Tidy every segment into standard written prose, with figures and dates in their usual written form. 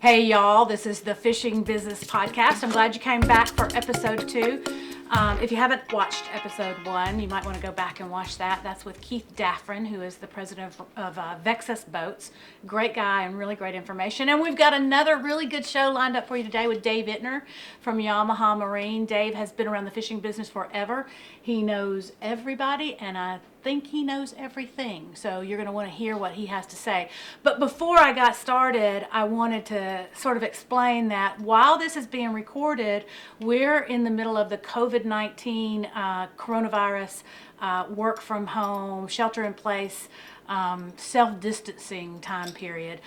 Hey y'all, this is the Fishing Business Podcast. I'm glad you came back for episode 2. If you haven't watched episode 1, you might want to go back and watch that. That's with Keith Daffrin, who is the president of Vexus Boats. Great guy and really great information. And we've got another really good show lined up for you today with Dave Ittner from Yamaha Marine. Dave has been around the fishing business forever. He knows everybody, and I think he knows everything. So you're going to want to hear what he has to say. But before I got started, I wanted to sort of explain that while this is being recorded, we're in the middle of the COVID-19 coronavirus work from home, shelter in place, self-distancing time period.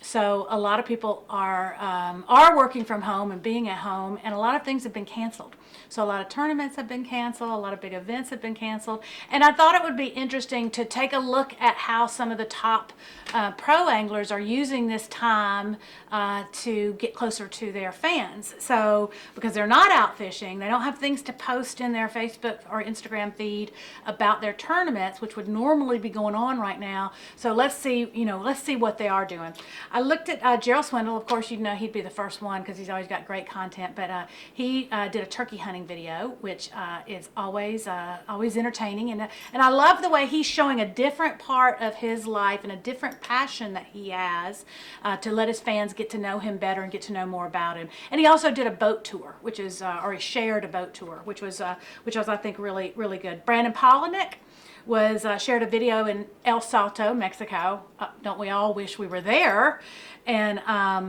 So a lot of people are working from home and being at home, and a lot of things have been canceled. So a lot of tournaments have been canceled, a lot of big events have been canceled, and I thought it would be interesting to take a look at how some of the top pro anglers are using this time to get closer to their fans. So because they're not out fishing, they don't have things to post in their Facebook or Instagram feed about their tournaments, which would normally be going on right now. So let's see what they are doing. I looked at Gerald Swindle. Of course, you'd know he'd be the first one because he's always got great content. But he did a turkey hunting video, which is always entertaining. And I love the way he's showing a different part of his life and a different passion that he has to let his fans get to know him better and get to know more about him. And he also did a boat tour, which is or he shared a boat tour, which was I think really really good. Brandon Polinick was shared a video in El Salto, Mexico. Don't we all wish we were there? And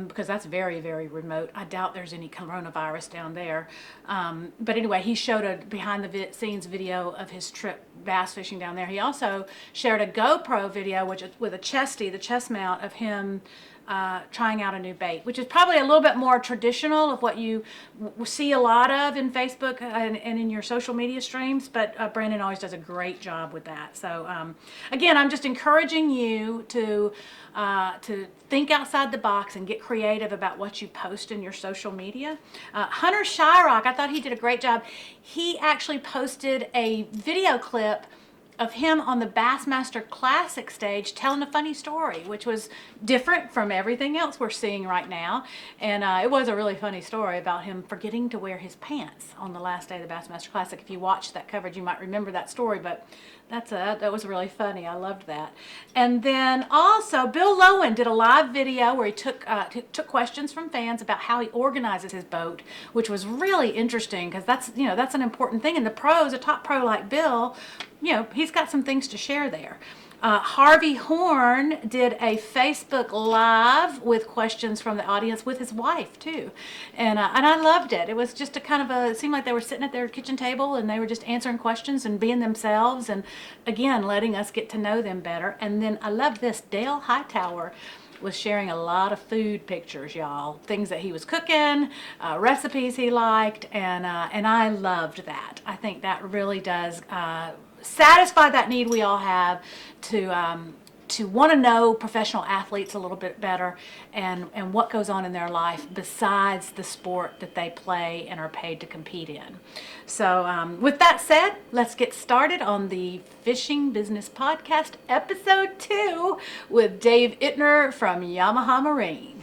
because that's very, very remote. I doubt there's any coronavirus down there. But anyway, he showed a behind the scenes video of his trip bass fishing down there. He also shared a GoPro video, which is with a chesty, the chest mount of him trying out a new bait, which is probably a little bit more traditional of what you see a lot of in Facebook and in your social media streams, but Brandon always does a great job with that. So again, I'm just encouraging you to think outside the box and get creative about what you post in your social media. Hunter Shyrock, I thought he did a great job. He actually posted a video clip of him on the Bassmaster Classic stage telling a funny story, which was different from everything else we're seeing right now. And it was a really funny story about him forgetting to wear his pants on the last day of the Bassmaster Classic. If you watched that coverage, you might remember that story, but that was really funny. I loved that. And then also Bill Lowen did a live video where he took questions from fans about how he organizes his boat, which was really interesting because that's an important thing. And the pros, a top pro like Bill, he's got some things to share there. Harvey Horn did a Facebook Live with questions from the audience with his wife too, and I loved it. It was just it seemed like they were sitting at their kitchen table and they were just answering questions and being themselves, and again letting us get to know them better. And then I love this. Dale Hightower was sharing a lot of food pictures, y'all, things that he was cooking, recipes he liked, and I loved that. I think that really does satisfy that need we all have to want to know professional athletes a little bit better and what goes on in their life besides the sport that they play and are paid to compete in. So with that said, let's get started on the Fishing Business Podcast, episode 2 with Dave Ittner from Yamaha Marine.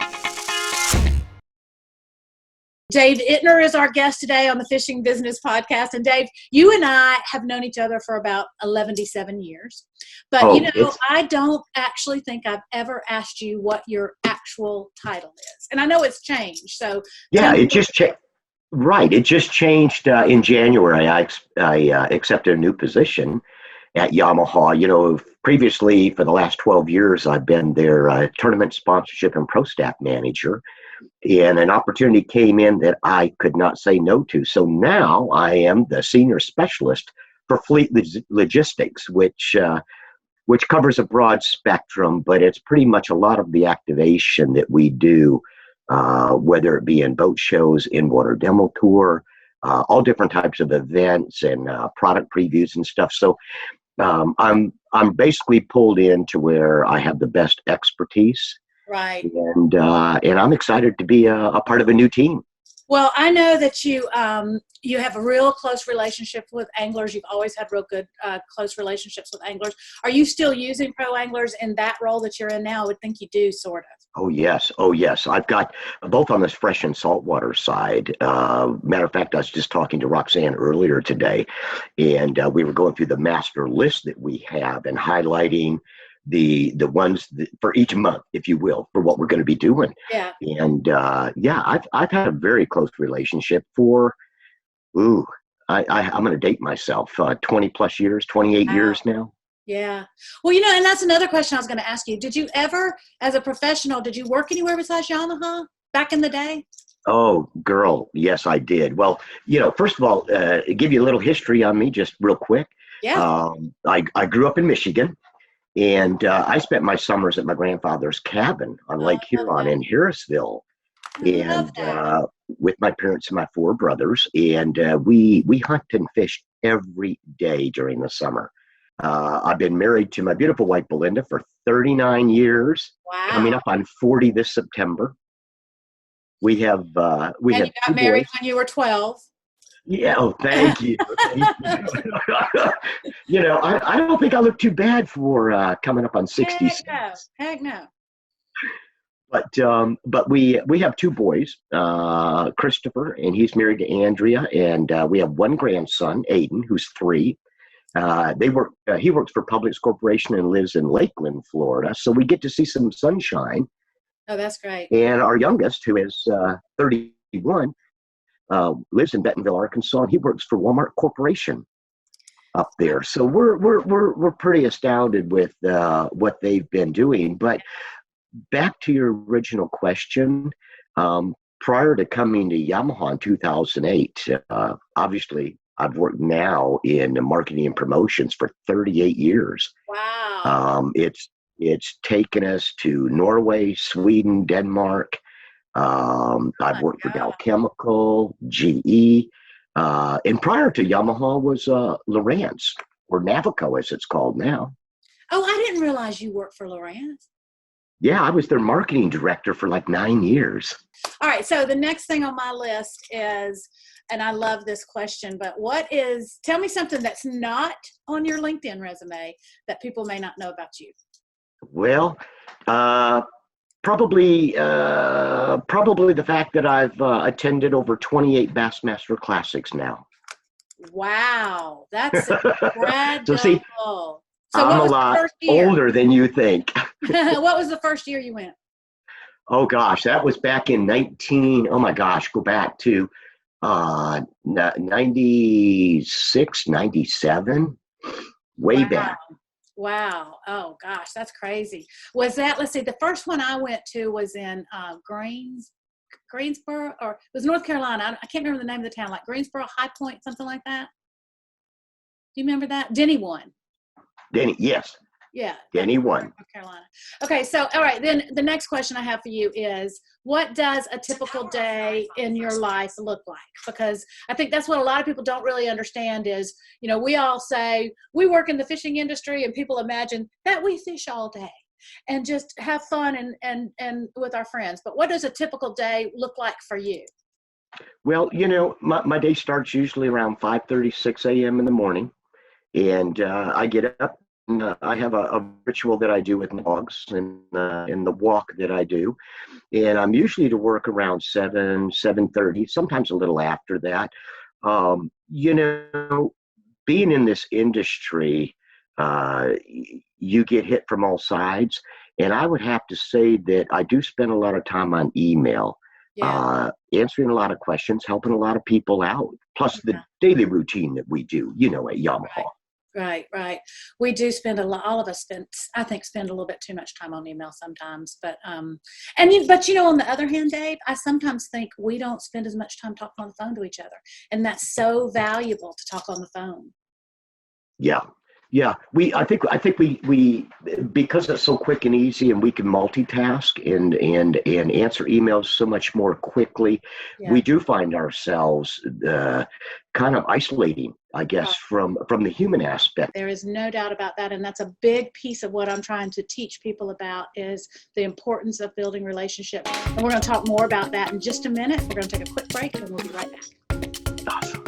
Dave Ittner is our guest today on the Fishing Business Podcast. And Dave, you and I have known each other for about 11 years. But, I don't actually think I've ever asked you what your actual title is. And I know it's changed. So yeah, it just changed. Right. It just changed in January. I accepted a new position at Yamaha. Previously, for the last 12 years, I've been their tournament sponsorship and pro staff manager. And an opportunity came in that I could not say no to. So now I am the senior specialist for fleet logistics, which covers a broad spectrum, but it's pretty much a lot of the activation that we do, whether it be in boat shows, in-water demo tour, all different types of events and product previews and stuff. So I'm basically pulled in to where I have the best expertise. Right. And I'm excited to be a part of a new team. Well, I know that you have a real close relationship with anglers. You've always had real good close relationships with anglers. Are you still using pro anglers in that role that you're in now? I would think you do, sort of. Oh yes, oh yes. I've got both on this fresh and saltwater side. Matter of fact, I was just talking to Roxanne earlier today, and we were going through the master list that we have and highlighting the ones that, for each month, if you will, for what we're going to be doing. Yeah. And yeah, I've had a very close relationship for ooh, I'm going to date myself. 20 plus years, 28 Wow. years now. Yeah. Well, and that's another question I was going to ask you. Did you ever, as a professional, did you work anywhere besides Yamaha back in the day? Oh, girl, yes, I did. Well, first of all, give you a little history on me, just real quick. Yeah. I grew up in Michigan, and I spent my summers at my grandfather's cabin on Oh, Lake I love Huron that. in Harrisville, I love and that. with my parents and my four brothers, and we hunted and fished every day during the summer. I've been married to my beautiful wife Belinda for 39 years, coming Wow. up on 40 this September. We And have you two got married boys. when you were 12. Yeah, oh, thank you. Thank you. I don't think I look too bad for coming up on Heck 66. no. Heck no. But we have two boys, Christopher, and he's married to Andrea, and we have one grandson, Aiden, who's 3. They work. He works for Publix Corporation and lives in Lakeland, Florida. So we get to see some sunshine. Oh, that's great. And our youngest, who is 31, lives in Bentonville, Arkansas, and he works for Walmart Corporation up there. So we're pretty astounded with what they've been doing. But back to your original question, prior to coming to Yamaha in 2008, obviously I've worked now in marketing and promotions for 38 years. Wow. It's taken us to Norway, Sweden, Denmark. Oh I've my worked for Dow God. Chemical, GE, and prior to Yamaha was Lowrance, or Navico as it's called now. Oh, I didn't realize you worked for Lawrence. Yeah, I was their marketing director for like 9 years. All right. So the next thing on my list is, and I love this question, but tell me something that's not on your LinkedIn resume that people may not know about you. Well, uh, probably the fact that I've attended over 28 Bassmaster Classics now. Wow. That's So see, incredible. So I'm what a was the lot first year? older than you think. What was the first year you went? Oh gosh, that was back in 19. Oh my gosh, go back to 96, 97, way Wow. back. Wow. Oh gosh, that's crazy. Let's see, the first one I went to was in Greensboro, or it was North Carolina. I can't remember the name of the town, like Greensboro, High Point, something like that. Do you remember that? Denny won. Denny, yes, Yeah, that was Denny won. North Carolina. Okay, so all right, then the next question I have for you is, what does a typical day in your life look like? Because I think that's what a lot of people don't really understand is, we all say we work in the fishing industry and people imagine that we fish all day and just have fun and with our friends. But what does a typical day look like for you? Well, my day starts usually around 5:30, 6 a.m. in the morning, and I get up. And, I have a ritual that I do with my dogs and the walk that I do, and I'm usually to work around 7:30, sometimes a little after that. Um, you know, being in this industry, you get hit from all sides. And I would have to say that I do spend a lot of time on email, Yeah. answering a lot of questions, helping a lot of people out, plus the Yeah. daily routine that we do, at Yamaha. Right, right. We do spend a lot. All of us I think, spend a little bit too much time on email sometimes. But on the other hand, Dave, I sometimes think we don't spend as much time talking on the phone to each other, and that's so valuable to talk on the phone. Yeah. Yeah, I think we because it's so quick and easy, and we can multitask and answer emails so much more quickly. Yeah. We do find ourselves kind of isolating I guess, from the human aspect. There is no doubt about that, and that's a big piece of what I'm trying to teach people about is the importance of building relationships. And we're going to talk more about that in just a minute. We're going to take a quick break, and we'll be right back. Awesome.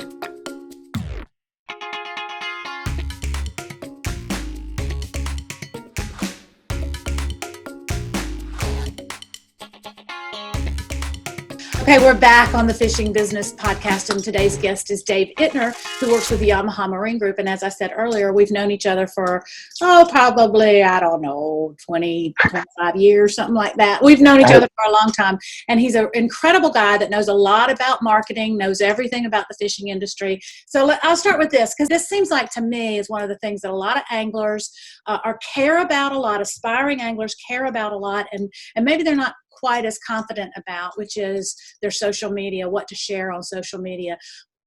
Okay, we're back on the Fishing Business Podcast, and today's guest is Dave Ittner, who works with the Yamaha Marine Group. And as I said earlier, we've known each other for, probably, 20, 25 years, something like that. We've known each other for a long time, and he's an incredible guy that knows a lot about marketing, knows everything about the fishing industry. So I'll start with this, because this seems like, to me, is one of the things that a lot of anglers care about a lot, aspiring anglers care about a lot, and maybe they're not quite as confident about, which is their social media, what to share on social media.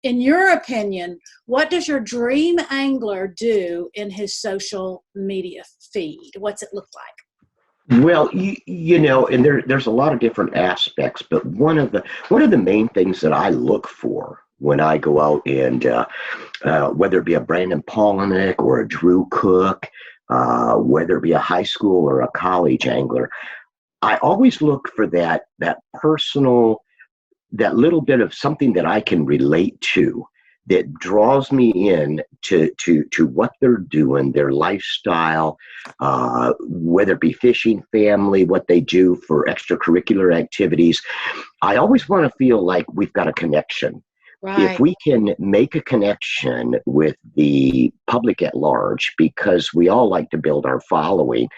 In your opinion, what does your dream angler do in his social media feed? What's it look like? Well, and there's a lot of different aspects, but one of the main things that I look for when I go out and whether it be a Brandon Polinick or a Drew Cook, whether it be a high school or a college angler, I always look for that personal, that little bit of something that I can relate to, that draws me in to what they're doing, their lifestyle, whether it be fishing, family, what they do for extracurricular activities. I always want to feel like we've got a connection. Right. If we can make a connection with the public at large, because we all like to build our following,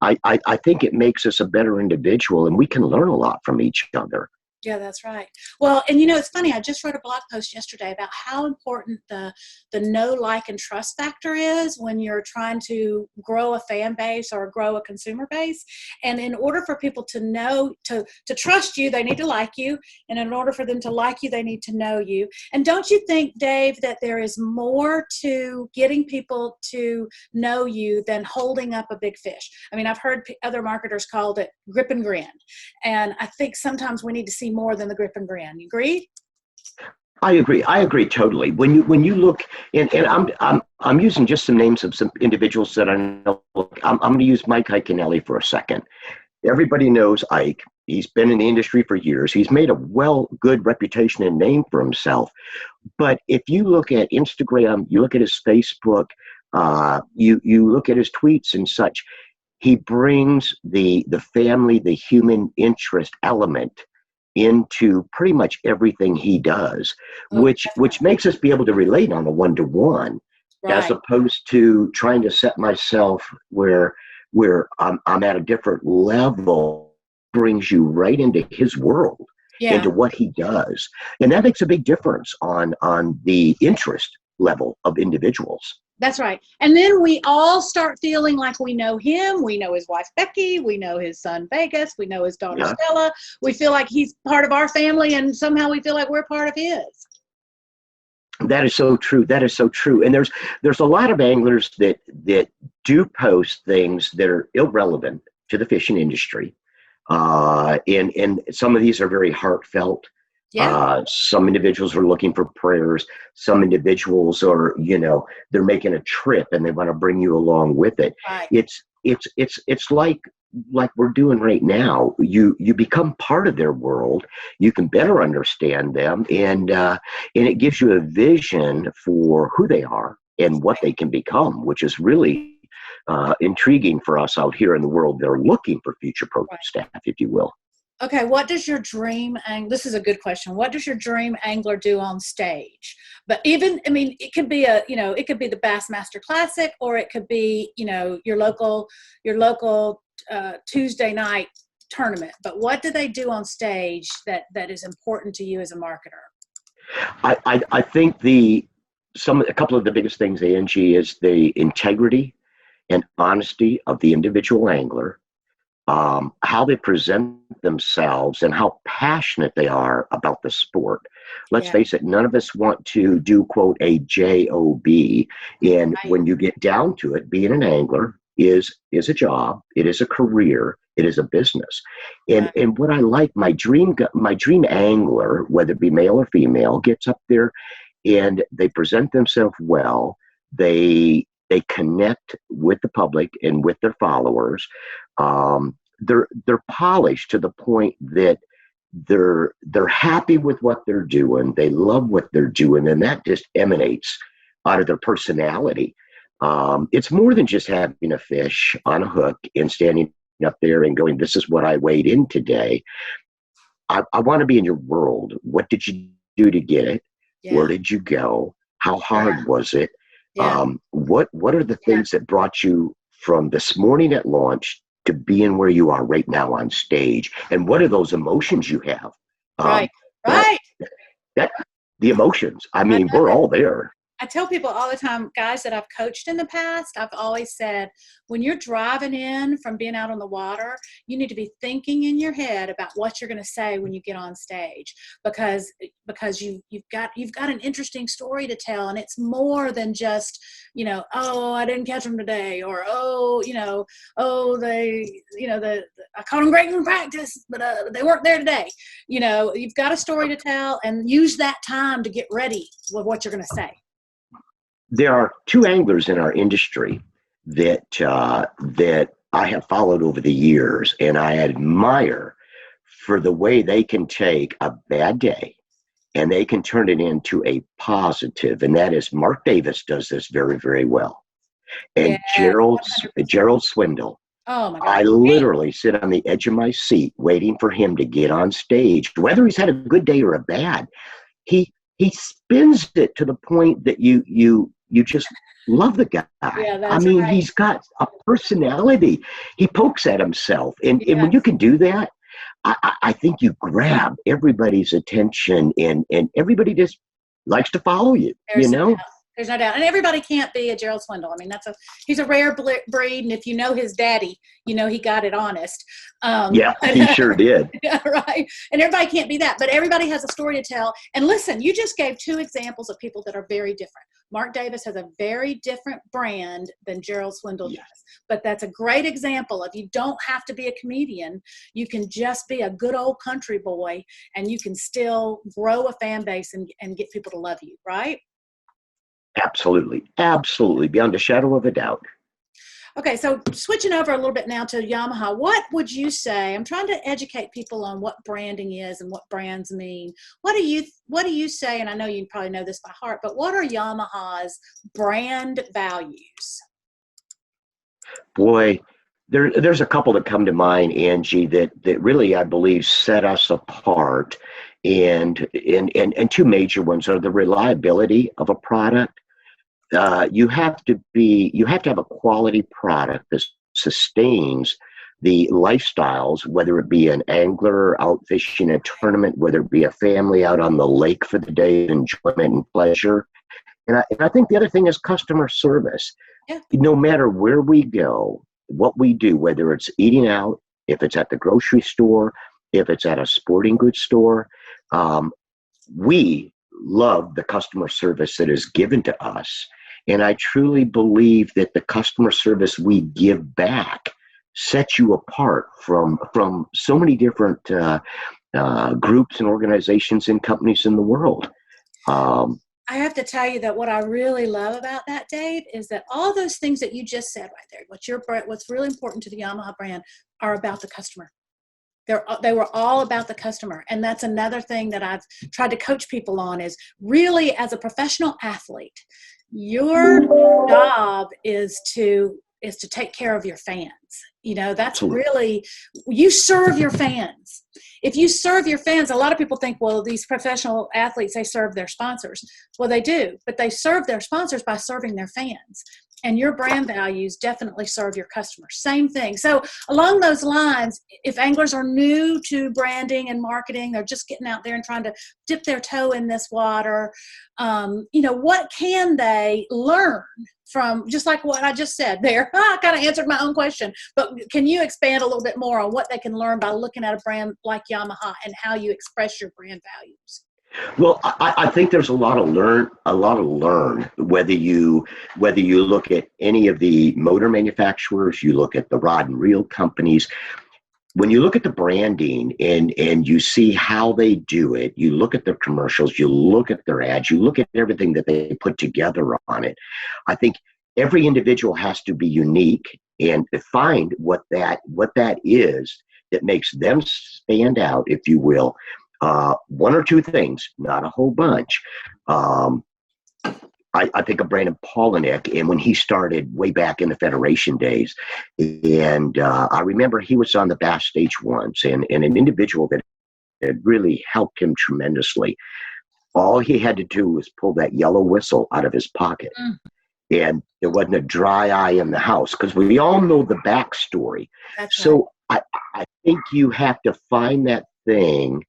I think it makes us a better individual, and we can learn a lot from each other. Yeah, that's right. Well, and it's funny, I just wrote a blog post yesterday about how important the know, like, and trust factor is when you're trying to grow a fan base or grow a consumer base. And in order for people to know, to trust you, they need to like you. And in order for them to like you, they need to know you. And don't you think, Dave, that there is more to getting people to know you than holding up a big fish? I mean, I've heard other marketers called it grip and grin. And I think sometimes we need to see more than the grip and grin. You agree? I agree totally. When you look, and I'm using just some names of some individuals that I know. I'm going to use Mike Iaconelli for a second. Everybody knows Ike. He's been in the industry for years. He's made a good reputation and name for himself. But if you look at Instagram, you look at his Facebook, you look at his tweets and such, he brings the family, the human interest element into pretty much everything he does, which makes us be able to relate on a one-to-one, right, as opposed to trying to set myself where I'm at a different level. Brings you right into his world, yeah, into what he does, and that makes a big difference on the interest level of individuals. That's right. And then we all start feeling like we know him. We know his wife, Becky. We know his son, Vegas. We know his daughter, Stella. We feel like he's part of our family, and somehow we feel like we're part of his. That is so true. That is so true. And there's a lot of anglers that do post things that are irrelevant to the fishing industry. And some of these are very heartfelt. Yeah. Some individuals are looking for prayers. Some individuals are, they're making a trip and they want to bring you along with it. Right. It's like we're doing right now. You become part of their world. You can better understand them, and it gives you a vision for who they are and what they can become, which is really intriguing for us out here in the world that are looking for future pro staff, if you will. Okay, what does your dream this is a good question. What does your dream angler do on stage? But it could be it could be the Bassmaster Classic, or it could be, your local Tuesday night tournament. But what do they do on stage that is important to you as a marketer? I think a couple of the biggest things, Angie, is the integrity and honesty of the individual angler. How they present themselves and how passionate they are about the sport. Let's face it, none of us want to do, quote, a job. And when you get down to it, being an angler is a job. It is a career. It is a business. And what I like, my dream angler, whether it be male or female, gets up there and they present themselves well. They connect with the public and with their followers. They're polished to the point that they're happy with what they're doing. They love what they're doing, and that just emanates out of their personality. It's more than just having a fish on a hook and standing up there and going, "This is what I weighed in today." I want to be in your world. What did you do to get it? Where Yeah. did you go? How Yeah. hard was it? Yeah. What are the things that brought you from this morning at launch to being where you are right now on stage? And what are those emotions you have? Right. Um, that Right. that the emotions. I I mean, know we're it. all there. I tell people all the time, guys that I've coached in the past, I've always said, when you're driving in from being out on the water, you need to be thinking in your head about what you're going to say when you get on stage, because you've got an interesting story to tell, and it's more than just, oh, I didn't catch them today, or oh, oh, I caught them great in practice, but they weren't there today. You've got a story to tell, and use that time to get ready with what you're going to say. There are two anglers in our industry that I have followed over the years, and I admire for the way they can take a bad day and they can turn it into a positive. And that is Mark Davis does this very, very well. Yeah, And Gerald 100%. Swindle. Oh my I God. literally sit on the edge of my seat waiting for him to get on stage, whether he's had a good day or a bad. He spins it to the point that you just love the guy. Yeah, I that's mean, right. he's got a personality. He pokes at himself, and when you Yes, can do that, I think you grab everybody's attention, and everybody just likes to follow you. You there's no know? doubt. There's no doubt. And everybody can't be a Gerald Swindle. I mean, he's a rare breed. And if you know his daddy, he got it honest. Yeah, he sure did. Yeah, right. And everybody can't be that, but everybody has a story to tell. And listen, you just gave two examples of people that are very different. Mark Davis has a very different brand than Gerald Swindle Yeah, does. But that's a great example of, you don't have to be a comedian. You can just be a good old country boy, and you can still grow a fan base and get people to love you, right? absolutely, absolutely, beyond a shadow of a doubt. Okay, so switching over a little bit now to Yamaha, what would you say? I'm trying to educate people on what branding is and what brands mean. What do you say? And I know you probably know this by heart, but what are Yamaha's brand values? Boy, there's a couple that come to mind, Angie, that really I believe set us apart. And two major ones are the reliability of a product. You have to have a quality product that sustains the lifestyles, whether it be an angler out fishing a tournament, whether it be a family out on the lake for the day of enjoyment and pleasure. And I think the other thing is customer service. Yeah. No matter where we go, what we do, whether it's eating out, if it's at the grocery store, if it's at a sporting goods store, um, we love the customer service that is given to us. And I truly believe that the customer service we give back sets you apart from so many different groups and organizations and companies in the world. Um, I have to tell you that what I really love about that, Dave, is that all those things that you just said right there, what's really important to the Yamaha brand, are about the customer. They were all about the customer. And that's another thing that I've tried to coach people on, is really, as a professional athlete, your job is to take care of your fans. That's Absolutely. really, you serve your fans. If you serve your fans, a lot of people think, well, these professional athletes, they serve their sponsors. Well, they do, but they serve their sponsors by serving their fans. And your brand values definitely serve your customers. Same thing. So along those lines, if anglers are new to branding and marketing, they're just getting out there and trying to dip their toe in this water, what can they learn from, just like what I just said there? I kind of answered my own question, but can you expand a little bit more on what they can learn by looking at a brand like Yamaha and how you express your brand values? Well, I think there's a lot of learn, whether you look at any of the motor manufacturers, you look at the rod and reel companies. when you look at the branding and you see how they do it, you look at their commercials, you look at their ads, you look at everything that they put together on it. I think every individual has to be unique and find what that is that makes them stand out, if you will. One or two things, not a whole bunch. I think of Brandon Polinick, and when he started way back in the Federation days, and I remember he was on the Bass stage once, and an individual that had really helped him tremendously. All he had to do was pull that yellow whistle out of his pocket, and there wasn't a dry eye in the house, because we all know the backstory. That's So I think you have to find that thing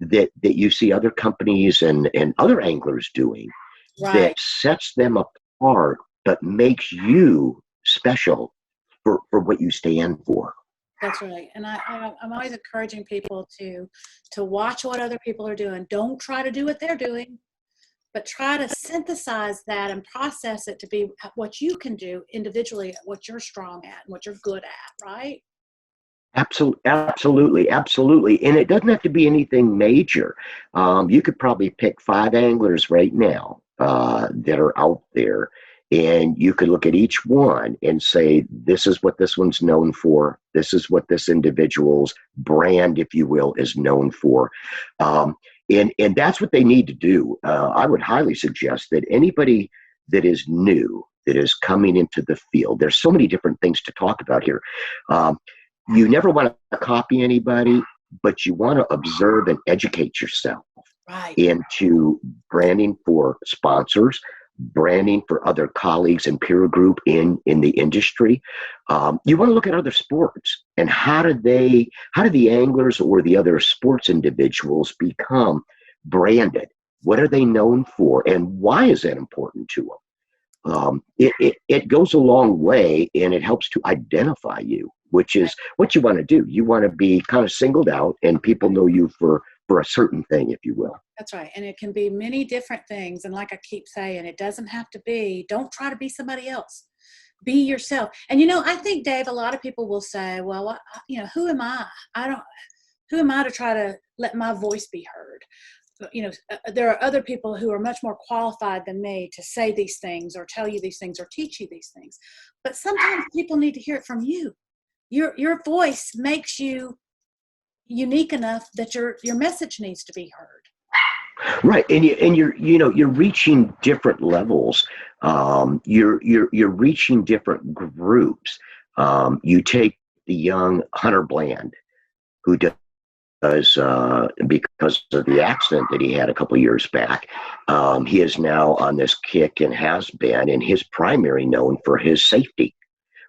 that you see other companies and other anglers doing right. that sets them apart, but makes you special for what you stand for. That's right. And I'm always encouraging people to watch what other people are doing. Don't try to do what they're doing, but try to synthesize that and process it to be what you can do individually, what you're strong at and what you're good at, right? Absolutely, absolutely. And it doesn't have to be anything major. You could probably pick 5 anglers right now that are out there, and you could look at each one and say, this is what this one's known for. This is what this individual's brand, if you will, is known for. And that's what they need to do. I would highly suggest that anybody that is new, that is coming into the field, there's so many different things to talk about here. You never want to copy anybody, but you want to observe and educate yourself into branding for sponsors, branding for other colleagues and peer group in the industry. You want to look at other sports and how do the anglers or the other sports individuals become branded? What are they known for, and why is that important to them? It goes a long way, and it helps to identify you, which is what you want to do. You want to be kind of singled out, and people know you for a certain thing, if you will. That's right. And it can be many different things. And like I keep saying, it doesn't have to be, don't try to be somebody else. Be yourself. And, I think, Dave, a lot of people will say, well, who am I? Who am I to try to let my voice be heard? There are other people who are much more qualified than me to say these things or tell you these things or teach you these things. But sometimes people need to hear it from you. Your voice makes you unique enough that your message needs to be heard. Right, and you're reaching different levels. You're reaching different groups. You take the young Hunter Bland, who does because of the accident that he had a couple of years back. He is now on this kick and has been, and his primary known for his safety.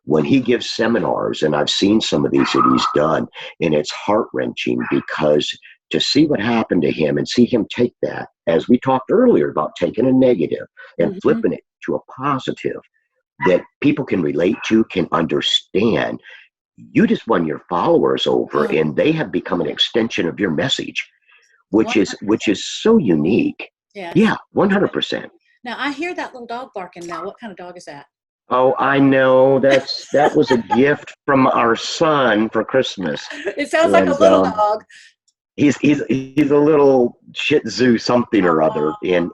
When he gives seminars, and I've seen some of these that he's done, and it's heart-wrenching because to see what happened to him and see him take that, as we talked earlier about taking a negative and flipping it to a positive that people can relate to, can understand. You just won your followers over, and they have become an extension of your message, which 100%. is so unique. Yes. Yeah, 100%. Now I hear that little dog barking now. What kind of dog is that? Oh, I know. That was a gift from our son for Christmas. It sounds like a little dog. He's a little Shih Tzu something or other, and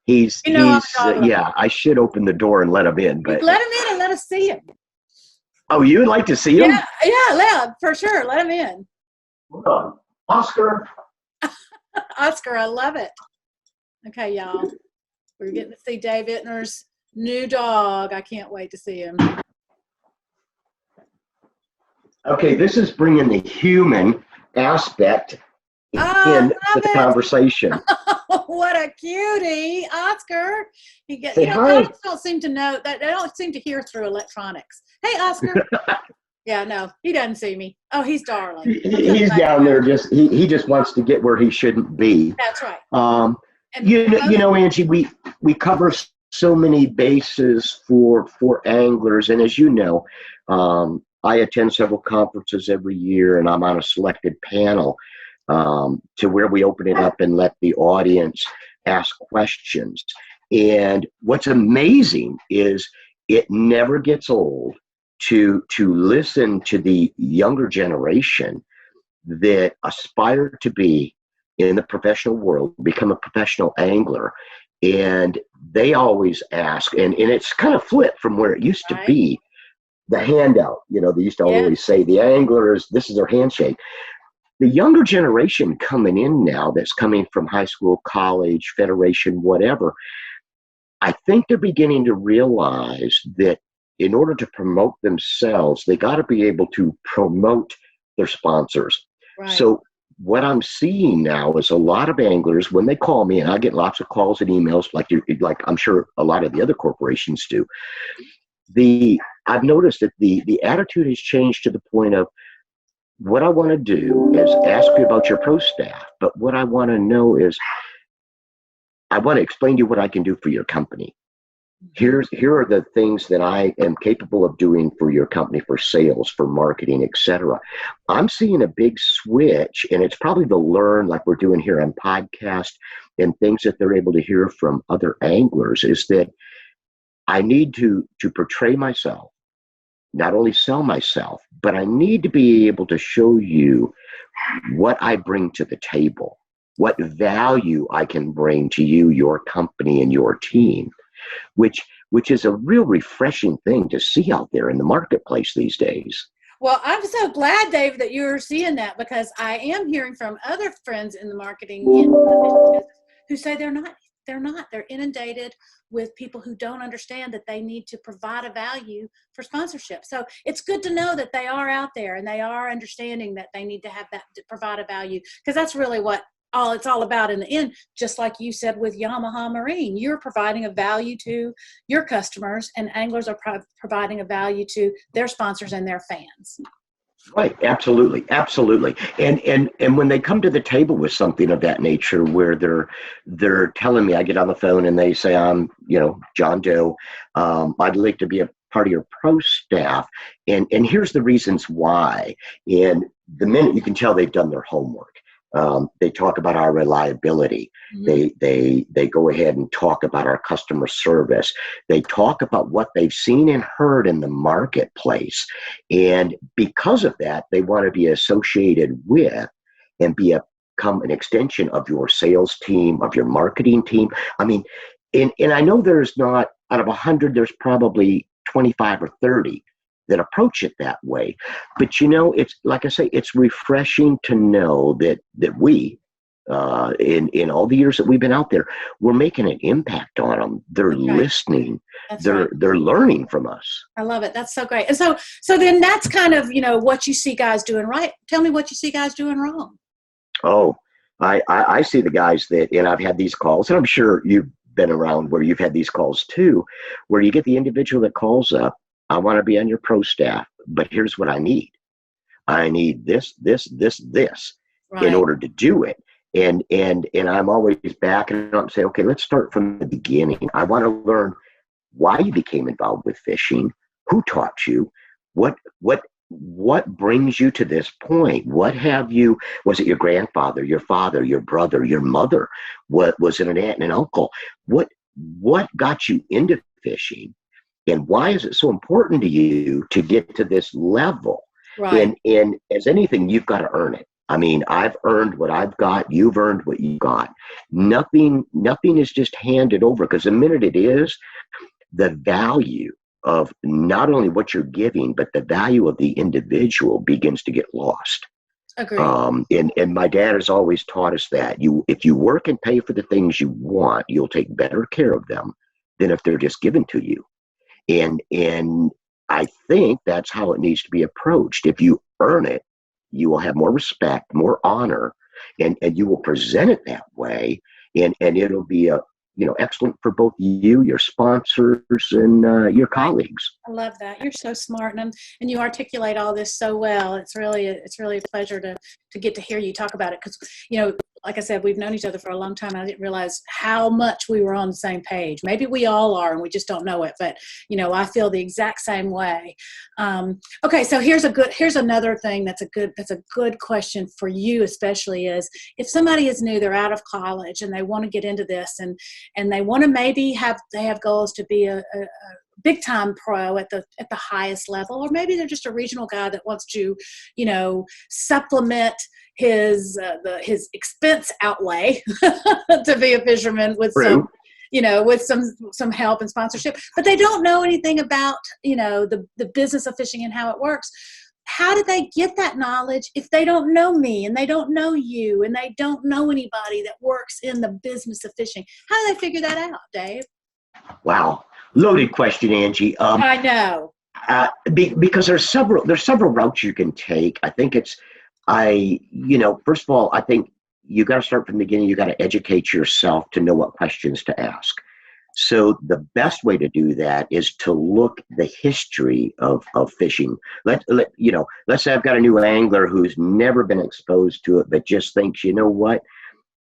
he's yeah. I should open the door and let him in, but let him in and let us see him. Oh, you would like to see him? Yeah, for sure. Let him in. Hold on, Oscar. Oscar, I love it. Okay, y'all, we're getting to see Dave Ittner's new dog. I can't wait to see him. Okay, this is bringing the human aspect into the conversation. What a cutie, Oscar. Hi. Dogs don't seem to know that. They don't seem to hear through electronics. Hey, Oscar. Yeah, no, he doesn't see me. Oh, he's darling. He's down there he just wants to get where he shouldn't be. That's right. Angie, we cover so many bases for anglers, and as you know, I attend several conferences every year, and I'm on a selected panel to where we open it up and let the audience ask questions. And what's amazing is it never gets old to listen to the younger generation that aspire to be in the professional world, become a professional angler. And they always ask, and it's kind of flipped from where it used to Right. be, the handout. They used to Yeah. always say the anglers, this is their handshake. The younger generation coming in now, that's coming from high school, college, federation, whatever, I think they're beginning to realize that in order to promote themselves, they got to be able to promote their sponsors. Right. So what I'm seeing now is a lot of anglers, when they call me, and I get lots of calls and emails, like I'm sure a lot of the other corporations do. I've noticed that the attitude has changed to the point of, what I want to do is ask you about your pro staff, but what I want to know is, I want to explain to you what I can do for your company. Here are the things that I am capable of doing for your company, for sales, for marketing, etc. I'm seeing a big switch, and it's probably the learn, like we're doing here on podcast, and things that they're able to hear from other anglers, is that I need to portray myself, not only sell myself, but I need to be able to show you what I bring to the table, what value I can bring to you, your company, and your team, which is a real refreshing thing to see out there in the marketplace these days. Well, I'm so glad, Dave, that you're seeing that, because I am hearing from other friends in the marketing business who say they're inundated with people who don't understand that they need to provide a value for sponsorship. So it's good to know that they are out there and they are understanding that they need to have that, to provide a value, because that's really what it's all about in the end. Just like you said with Yamaha Marine, you're providing a value to your customers, and anglers are providing a value to their sponsors and their fans. Right, absolutely, absolutely. And when they come to the table with something of that nature, where they're telling me, I get on the phone and they say, I'm, John Doe, I'd like to be a part of your pro staff, and here's the reasons why. And the minute you can tell they've done their homework. They talk about our reliability. Mm-hmm. They go ahead and talk about our customer service. They talk about what they've seen and heard in the marketplace. And because of that, they want to be associated with and become an extension of your sales team, of your marketing team. I mean, and I know there's not, out of 100, there's probably 25 or 30 that approach it that way. But it's, like I say, it's refreshing to know that we, in all the years that we've been out there, we're making an impact on them. They're That's right. listening. That's they're right. they're learning from us. I love it. That's so great. And so then that's kind of, what you see guys doing right. Tell me what you see guys doing wrong. Oh, I see the guys that, and I've had these calls, and I'm sure you've been around where you've had these calls too, where you get the individual that calls up, I want to be on your pro staff, but here's what I need. I need this, this, this, this in Right. order to do it. And I'm always backing up and say, okay, let's start from the beginning. I want to learn why you became involved with fishing, who taught you, what brings you to this point? What have you, was it your grandfather, your father, your brother, your mother? What was it, an aunt and an uncle? What got you into fishing? And why is it so important to you to get to this level? Right. And as anything, you've got to earn it. I mean, I've earned what I've got. You've earned what you got. Nothing is just handed over, because the minute it is, the value of not only what you're giving, but the value of the individual begins to get lost. Agreed. And my dad has always taught us that if you work and pay for the things you want, you'll take better care of them than if they're just given to you. And I think that's how it needs to be approached. If you earn it, you will have more respect, more honor, and you will present it that way, and it'll be excellent for both you, your sponsors, and your Right. colleagues. I love that. You're so smart, and you articulate all this so well. It's really a pleasure to get to hear you talk about it, because like I said, we've known each other for a long time, and I didn't realize how much we were on the same page. Maybe we all are, and we just don't know it. But I feel the exact same way. Okay, so here's another thing that's a good question for you, especially, is if somebody is new, they're out of college, and they want to get into this, and they want to maybe have goals to be a big time pro at the highest level, or maybe they're just a regional guy that wants to, supplement his expense outlay to be a fisherman with some, True. with some help and sponsorship, but they don't know anything about, the business of fishing and how it works. How do they get that knowledge if they don't know me and they don't know you and they don't know anybody that works in the business of fishing? How do they figure that out, Dave? Wow. Loaded question, Angie. I know. Because there's several routes you can take. I think first of all, I think you got to start from the beginning. You got to educate yourself to know what questions to ask. So the best way to do that is to look the history of fishing. Let's say I've got a new angler who's never been exposed to it, but just thinks, you know what?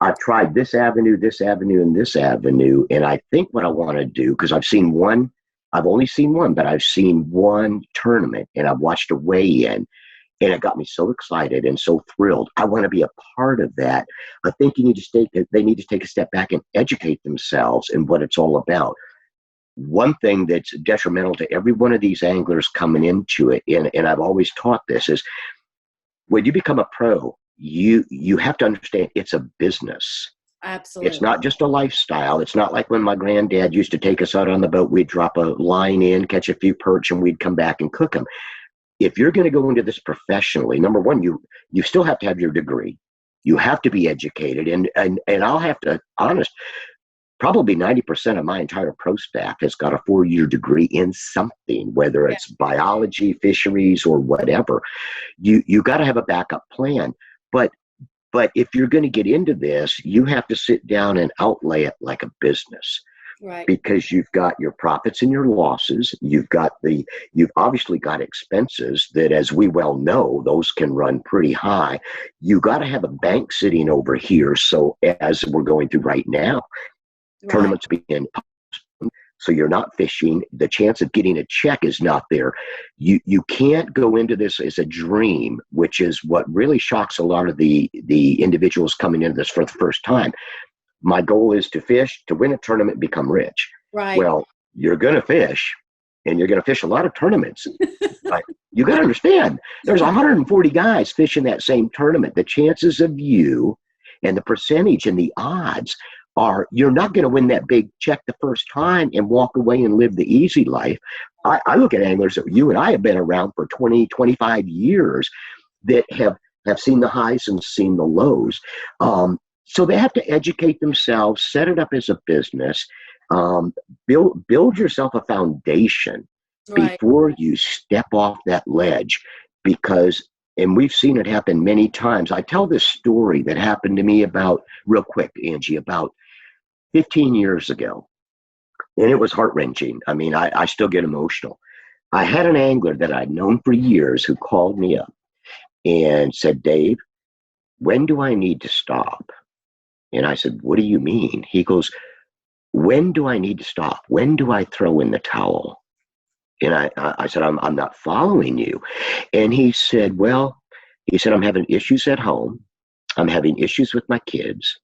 I've tried this avenue, and this avenue, and I think what I want to do, because I've only seen one, but I've seen one tournament, and I've watched a weigh-in, and it got me so excited and so thrilled. I want to be a part of that. I think they need to take a step back and educate themselves in what it's all about. One thing that's detrimental to every one of these anglers coming into it, and I've always taught this, is when you become a pro, you have to understand it's a business. Absolutely. It's not just a lifestyle. It's not like when my granddad used to take us out on the boat, we'd drop a line in, catch a few perch, and we'd come back and cook them. If you're going to go into this professionally, number one, you still have to have your degree. You have to be educated. And I'll have to honest, probably 90% of my entire pro staff has got a 4-year degree in something, whether it's biology, fisheries, or whatever. You got to have a backup plan. But if you're going to get into this, you have to sit down and outlay it like a business. Right. Because you've got your profits and your losses. You've obviously got expenses that, as we well know, those can run pretty high. You got to have a bank sitting over here. So as we're going through right now, tournaments begin. So you're not fishing. The chance of getting a check is not there. You can't go into this as a dream, which is what really shocks a lot of the individuals coming into this for the first time. My goal is to fish, to win a tournament, become rich. Right. Well, you're going to fish, and you're going to fish a lot of tournaments. But you got to understand, there's 140 guys fishing that same tournament. The chances of you and the percentage and the odds are you're not going to win that big check the first time and walk away and live the easy life. I look at anglers that you and I have been around for 20, 25 years that have seen the highs and seen the lows. So they have to educate themselves, set it up as a business, build yourself a foundation before you step off that ledge, and we've seen it happen many times. I tell this story that happened to me real quick, Angie, about 15 years ago, and it was heart-wrenching. I mean, I still get emotional. I had an angler that I'd known for years who called me up and said, Dave, when do I need to stop? And I said, what do you mean? He goes, when do I need to stop? When do I throw in the towel? And I said, I'm not following you. And he said, I'm having issues at home. I'm having issues with my kids.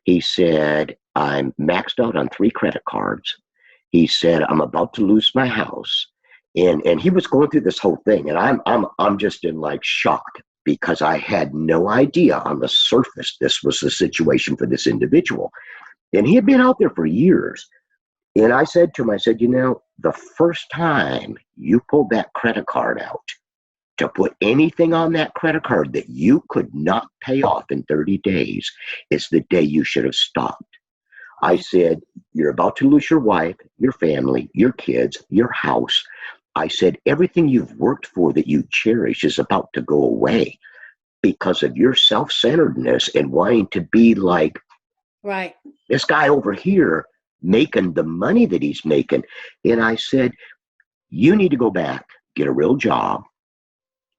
He said, I'm maxed out on 3 credit cards. He said, I'm about to lose my house. And he was going through this whole thing. And I'm just in like shock, because I had no idea on the surface this was the situation for this individual. And he had been out there for years. And I said to him, the first time you pulled that credit card out to put anything on that credit card that you could not pay off in 30 days is the day you should have stopped. I said, you're about to lose your wife, your family, your kids, your house. I said, everything you've worked for that you cherish is about to go away because of your self-centeredness and wanting to be like this guy over here making the money that he's making. And I said, you need to go back, get a real job,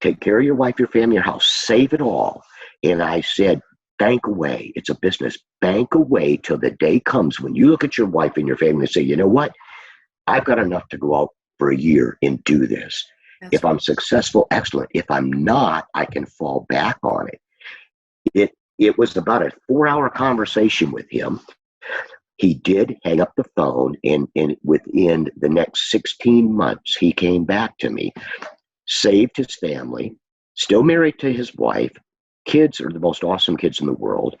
take care of your wife, your family, your house, save it all. And I said, bank away. It's a business. Bank away till the day comes when you look at your wife and your family and say, you know what? I've got enough to go out for a year and do this. If I'm successful, excellent. If I'm not, I can fall back on it. It was about a 4-hour conversation with him. He did hang up the phone, and within the next 16 months, he came back to me, saved his family, still married to his wife. Kids are the most awesome kids in the world.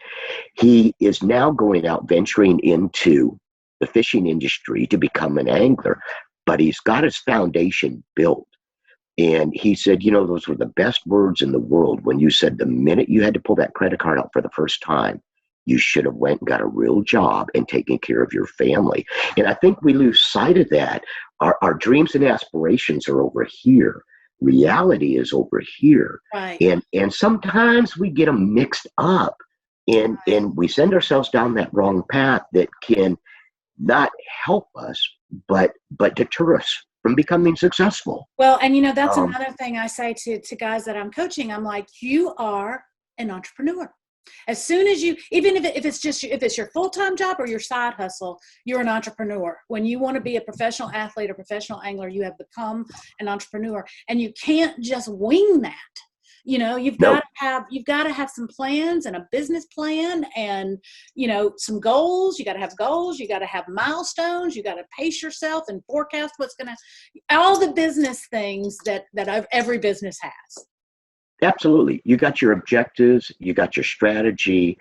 He is now going out venturing into the fishing industry to become an angler, but he's got his foundation built. And he said, those were the best words in the world when you said the minute you had to pull that credit card out for the first time, you should have went and got a real job and taken care of your family. And I think we lose sight of that. Our dreams and aspirations are over here. Reality is over here. Right. And sometimes we get them mixed up, and we send ourselves down that wrong path that can not help us, but deter us from becoming successful. Well, and that's another thing I say to guys that I'm coaching. I'm like, you are an entrepreneur. As soon as you, even if it's your full-time job or your side hustle, you're an entrepreneur. When you want to be a professional athlete or professional angler, you have become an entrepreneur, and you can't just wing that. You've got to have some plans and a business plan, and some goals. You got to have goals. You got to have milestones. You got to pace yourself and forecast all the business things that every business has. Absolutely. You got your objectives, you got your strategy,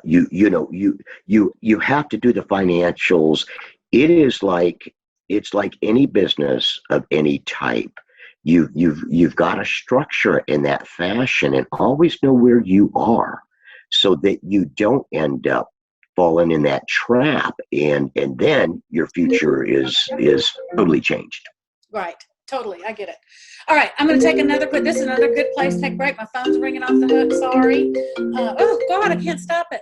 you have to do the financials. It's like any business of any type. You've got to structure it in that fashion and always know where you are so that you don't end up falling in that trap, and then your future is totally changed. Right. Totally. I get it. All right. I'm going to take another quick. This is another good place to take a break. My phone's ringing off the hook. Sorry. Oh, God, I can't stop it.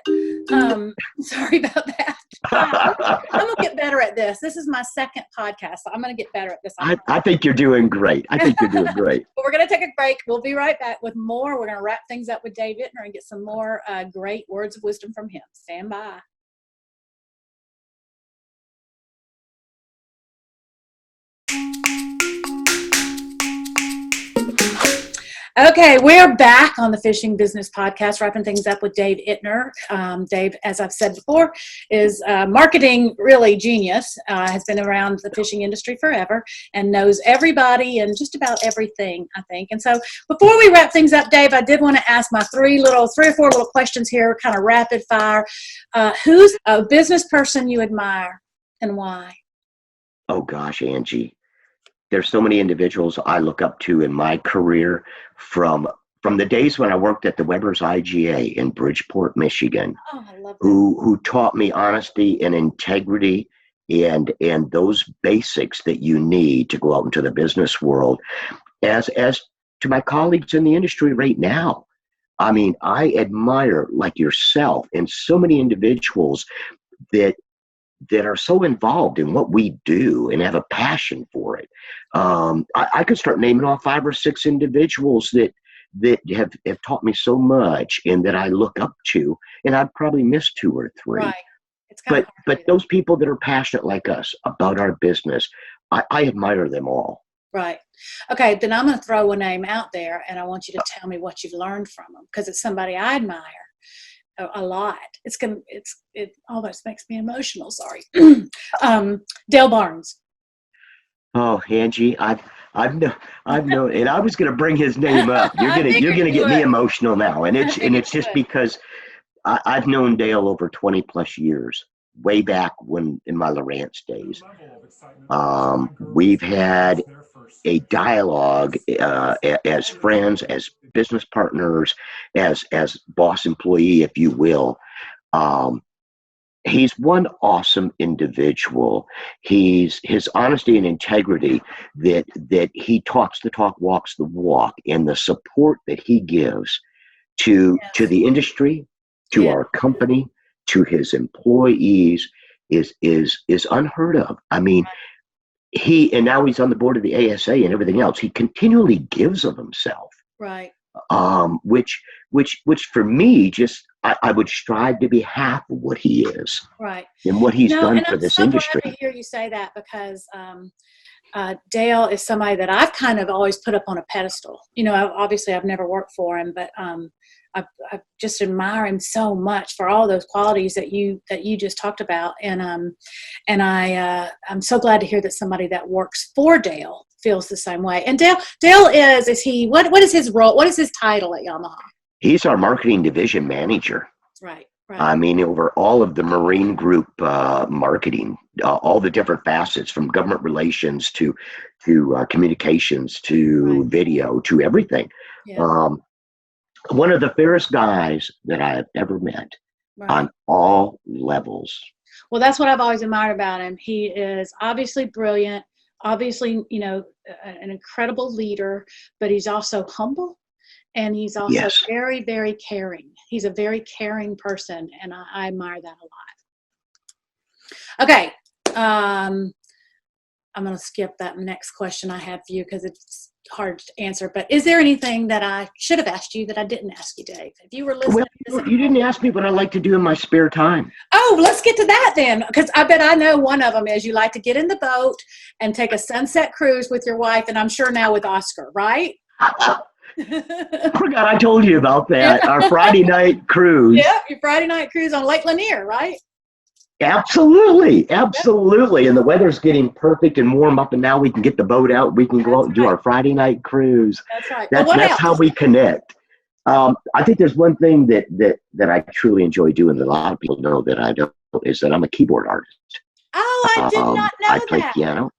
Sorry about that. I'm going to get better at this. This is my second podcast, so I'm going to get better at this. I think you're doing great. But we're going to take a break. We'll be right back with more. We're going to wrap things up with Dave Ittner and get some more great words of wisdom from him. Stand by. Okay, we're back on the Fishing Business Podcast, wrapping things up with Dave Ittner. Dave, as I've said before, is marketing really genius, has been around the fishing industry forever and knows everybody and just about everything, I think. And so before we wrap things up, Dave, I did want to ask my three or four little questions here, kind of rapid fire. Who's a business person you admire and why? Oh, gosh, Angie. There's so many individuals I look up to in my career, from the days when I worked at the Weber's IGA in Bridgeport, Michigan, Oh, I love that. who taught me honesty and integrity and those basics that you need to go out into the business world, as to my colleagues in the industry right now. I mean, I admire, like yourself, and so many individuals that are so involved in what we do and have a passion for it. I could start naming off 5 or 6 individuals that have taught me so much and that I look up to, and I'd probably miss 2 or 3. Right. It's kind but those people that are passionate like us about our business, I admire them all. Right. Okay, then I'm going to throw a name out there, and I want you to tell me what you've learned from them, because it's somebody I admire a lot. It almost makes me emotional. Sorry. Dale Barnes. Oh, Angie, I've known, and I was going to bring his name up. You're gonna get me emotional now, and it's just because I've known Dale over 20 plus years, way back when in my Lawrence days. We've had a dialogue as friends, as business partners, as boss employee, if you will. He's one awesome individual. His honesty and integrity, that he talks the talk, walks the walk, and the support that he gives to the industry, to our company, to his employees is unheard of. I mean, and now he's on the board of the ASA and everything else. He continually gives of himself. Right. Which for me, just I would strive to be half of what he is. Right. And what he's done for this industry. I'm so glad to hear you say that, because Dale is somebody that I've kind of always put up on a pedestal. Obviously I've never worked for him, but I just admire him so much for all those qualities that you just talked about. I'm so glad to hear that somebody that works for Dale feels the same way. And Dale is he, what is his role? What is his title at Yamaha? He's our marketing division manager. Right. I mean, over all of the Marine Group marketing, all the different facets, from government relations to communications to video to everything. Yeah. One of the fairest guys that I've ever met on all levels. Well, that's what I've always admired about him. He is obviously brilliant, obviously, an incredible leader, but he's also humble. And he's also very, very caring. He's a very caring person, and I admire that a lot. Okay, I'm going to skip that next question I have for you because it's hard to answer. But is there anything that I should have asked you that I didn't ask you, Dave? If you were listening, you didn't ask me what I like to do in my spare time. Oh, let's get to that then, because I bet I know one of them is you like to get in the boat and take a sunset cruise with your wife, and I'm sure now with Oscar, right? I forgot I told you about that. Our Friday night cruise. Yeah, your Friday night cruise on Lake Lanier, right? Absolutely. And the weather's getting perfect and warm up, and now we can get the boat out. We can go out and do our Friday night cruise. That's right. That's how we connect. I think there's one thing that I truly enjoy doing that a lot of people know that I don't, is that I'm a keyboard artist. Oh, I did not know I play that. piano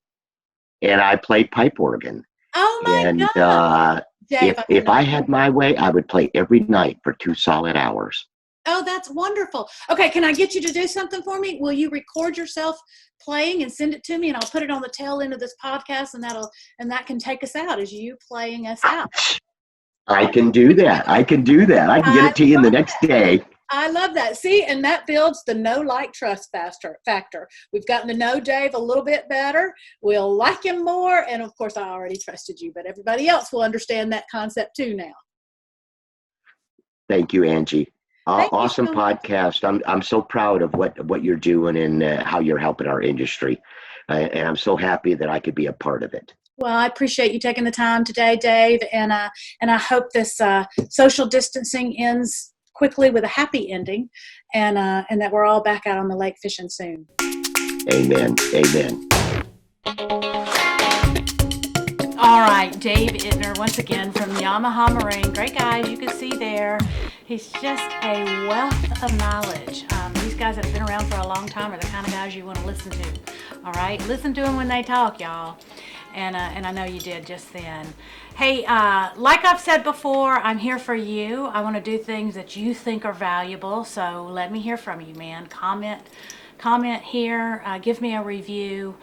and I play pipe organ. Oh my God. Dave, if I had my way, I would play every night for 2 solid hours. Oh, that's wonderful. Okay, can I get you to do something for me? Will you record yourself playing and send it to me, and I'll put it on the tail end of this podcast, and that can take us out as you playing us out. I can do that. I can get it to you in the next day. I love that. See, and that builds the know, like, trust factor. We've gotten to know Dave a little bit better. We'll like him more. And of course, I already trusted you, but everybody else will understand that concept too now. Thank you, Angie. Awesome so podcast. I'm so proud of what you're doing and how you're helping our industry. And I'm so happy that I could be a part of it. Well, I appreciate you taking the time today, Dave. And I hope this social distancing ends quickly with a happy ending, and that we're all back out on the lake fishing soon. Amen. All right, Dave Ittner, once again from Yamaha Marine. Great guys, you can see there. He's just a wealth of knowledge. These guys that have been around for a long time are the kind of guys you want to listen to. All right, listen to them when they talk, y'all. And I know you did just then. Hey, like I've said before, I'm here for you. I want to do things that you think are valuable, so let me hear from you, man. Comment here. Give me a review.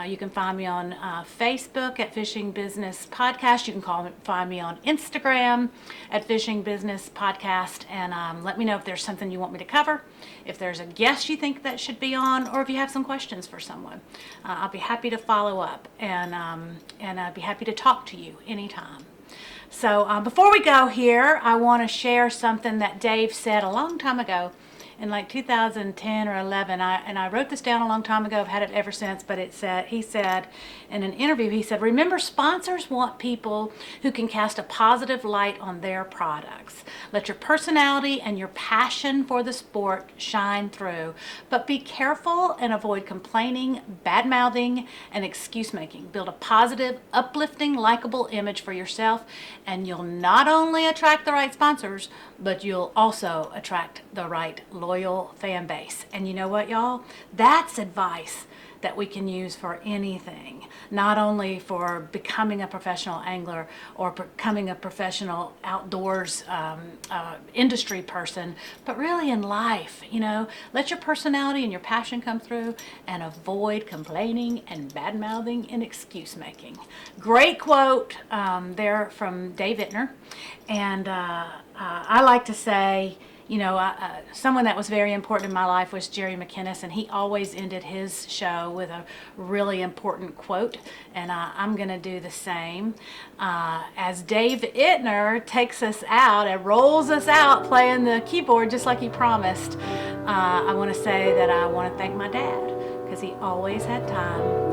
You can find me on Facebook at Fishing Business Podcast. You can find me on Instagram at Fishing Business Podcast, and let me know if there's something you want me to cover, if there's a guest you think that should be on, or if you have some questions for someone. I'll be happy to follow up, and I'd be happy to talk to you anytime. So before we go here, I want to share something that Dave said a long time ago. In like 2010 or 11, I wrote this down a long time ago. I've had it ever since, but he said in an interview, he said, remember, sponsors want people who can cast a positive light on their products. Let your personality and your passion for the sport shine through, but be careful and avoid complaining, bad-mouthing, and excuse-making. Build a positive, uplifting, likable image for yourself, and you'll not only attract the right sponsors, but you'll also attract the right loyal fan base. And you know what, y'all? That's advice that we can use for anything, not only for becoming a professional angler or becoming a professional outdoors industry person, but really in life. Let your personality and your passion come through, and avoid complaining and bad-mouthing and excuse-making. Great quote there from Dave Ittner. And I like to say, someone that was very important in my life was Jerry McInnes, and he always ended his show with a really important quote, and I'm going to do the same. As Dave Ittner takes us out and rolls us out playing the keyboard just like he promised, I want to say that I want to thank my dad, because he always had time